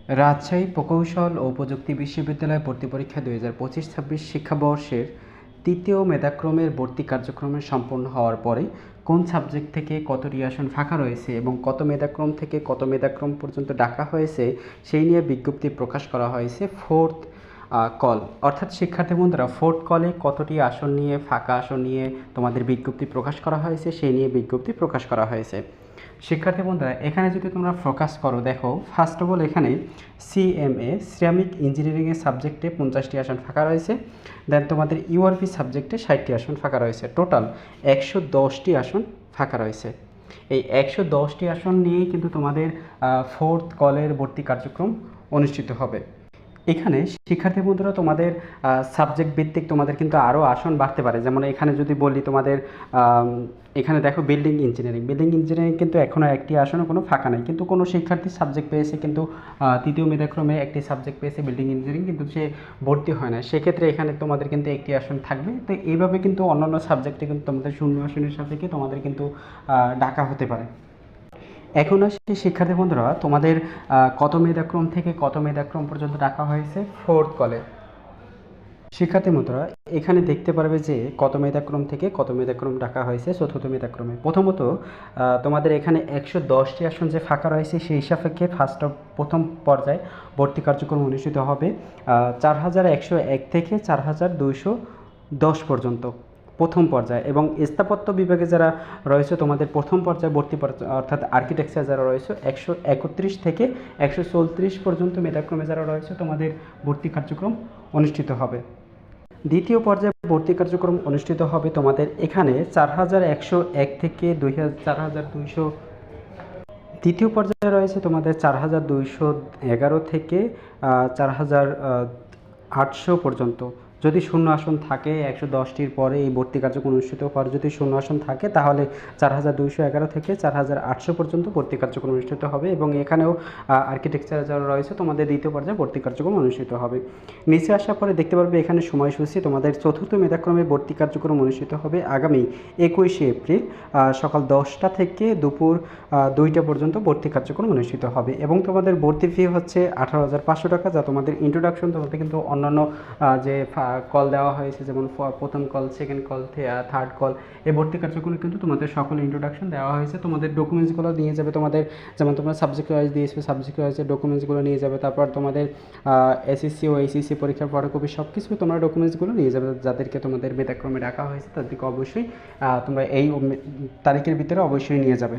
রাজশাহী প্রকৌশল ও প্রযুক্তি বিশ্ববিদ্যালয় ভর্তি পরীক্ষা 2025-26 শিক্ষাবর্ষের তৃতীয় মেধাক্রমের ভর্তি কার্যক্রমের সম্পন্ন হওয়ার পরে কোন সাবজেক্ট থেকে কতটি আসন ফাঁকা রয়েছে এবং কত মেধাক্রম থেকে কত মেধাক্রম পর্যন্ত ডাকা হয়েছে সেই নিয়ে বিজ্ঞপ্তি প্রকাশ করা হয়েছে ফোর্থ কল। অর্থাৎ শিক্ষার্থী বন্ধুরা, ফোর্থ কলে কতটি আসন নিয়ে ফাঁকা আসন নিয়ে তোমাদের বিজ্ঞপ্তি প্রকাশ করা হয়েছে সেই নিয়ে বিজ্ঞপ্তি প্রকাশ করা হয়েছে। শিক্ষার্থী বন্ধুরা, এখানে যদি তোমরা ফোকাস করো, দেখো ফার্স্ট অফ অল এখানে সিএমএ সিরামিক ইঞ্জিনিয়ারিংয়ের সাবজেক্টে 50টি আসন ফাঁকা রয়েছে। দেন তোমাদের ইউআরপি সাবজেক্টে 60টি আসন ফাঁকা রয়েছে। টোটাল 110টি আসন ফাঁকা রয়েছে। এই 110টি আসন নিয়েই কিন্তু তোমাদের ফোর্থ কলের ভর্তি কার্যক্রম অনুষ্ঠিত হবে। এখানে শিক্ষার্থী বন্ধুরা, তোমাদের সাবজেক্ট ভিত্তিক তোমাদের কিন্তু আরও আসন বাড়তে পারে। যেমন এখানে যদি বলি তোমাদের এখানে দেখো বিল্ডিং ইঞ্জিনিয়ারিং কিন্তু এখনও একটি আসনও কোনো ফাঁকা নেই, কিন্তু কোনো শিক্ষার্থী সাবজেক্ট পেয়েছে, কিন্তু তৃতীয় মেধাক্রমে একটি সাবজেক্ট পেয়েছে বিল্ডিং ইঞ্জিনিয়ারিং, কিন্তু সে ভর্তি হয় না, সেক্ষেত্রে এখানে তোমাদের কিন্তু একটি আসন থাকবে। তো এইভাবে কিন্তু অন্যান্য সাবজেক্টে কিন্তু তোমাদের শূন্য আসনের সাপেক্ষে তোমাদের কিন্তু ডাকা হতে পারে। এখন আসি শিক্ষার্থী বন্ধুরা, তোমাদের কত মেধাক্রম থেকে কত মেধাক্রম পর্যন্ত ডাকা হয়েছে ফোর্থ কলে। শিক্ষার্থী বন্ধুরা, এখানে দেখতে পারবে যে কত মেধাক্রম থেকে কত মেধাক্রম ডাকা হয়েছে চতুর্থ মেধাক্রমে। প্রথমত তোমাদের এখানে 110টি আসন যে ফাঁকা রয়েছে সেই সাপেক্ষে প্রথম পর্যায়ে ভর্তি কার্যক্রম অনুষ্ঠিত হবে 4101 থেকে 4210 পর্যন্ত প্রথম পর্যায়ে। এবং স্থাপত্য বিভাগে যারা রয়েছে তোমাদের প্রথম পর্যায়ে ভর্তি অর্থাৎ আর্কিটেকচার যারা রয়েছে 131 থেকে 134 পর্যন্ত মেধাক্রমে যারা রয়েছে তোমাদের ভর্তি কার্যক্রম অনুষ্ঠিত হবে। দ্বিতীয় পর্যায়ে ভর্তি কার্যক্রম অনুষ্ঠিত হবে তোমাদের এখানে 4101 থেকে 4200। তৃতীয় পর্যায়ে রয়েছে তোমাদের 4211 থেকে 4800 পর্যন্ত। যদি শূন্য আসন থাকে 110টির পরে এই ভর্তি কার্যক্রম অনুষ্ঠিত পর যদি শূন্য আসন থাকে তাহলে 4211 থেকে 4800 পর্যন্ত ভর্তি কার্যক্রম অনুষ্ঠিত হবে। এবং এখানেও আর্কিটেকচার যারা রয়েছে তোমাদের দ্বিতীয় পর্যায়ে ভর্তি কার্যক্রম অনুষ্ঠিত হবে। নিচে আসার পরে দেখতে পারবে এখানে সময়সূচি তোমাদের চতুর্থ মেধাক্রমে ভর্তি কার্যক্রম অনুষ্ঠিত হবে আগামী 21শে এপ্রিল সকাল 10টা থেকে দুপুর 2টা পর্যন্ত ভর্তি কার্যক্রম অনুষ্ঠিত হবে। এবং তোমাদের ভর্তি ফি হচ্ছে 18,500 টাকা, যা তোমাদের ইন্ট্রোডাকশন। তোমাদের কিন্তু অন্যান্য যে কল দেওয়া হয়েছে, যেমন প্রথম call, second call, third call, এই ভর্তি কার্যক্রমে কিন্তু তোমাদের সকল ইন্ট্রোডাকশন দেওয়া হয়েছে। তোমাদের ডকুমেন্টসগুলো নিয়ে যাবে, তোমাদের যেমন তোমরা সাবজেক্ট ওয়াইজ দিয়েছো সাবজেক্ট ওয়াইজের ডকুমেন্টসগুলো নিয়ে যাবে। তারপর তোমাদের এসএসসি ও এইচএসসি পরীক্ষার ফটোকপি সব কিছু তোমরা ডকুমেন্টসগুলো নিয়ে যাবে। যাদেরকে তোমাদের মেধাক্রমে ডাকা হয়েছে তাদেরকে অবশ্যই তোমরা এই তারিখের ভিতরে অবশ্যই নিয়ে যাবে।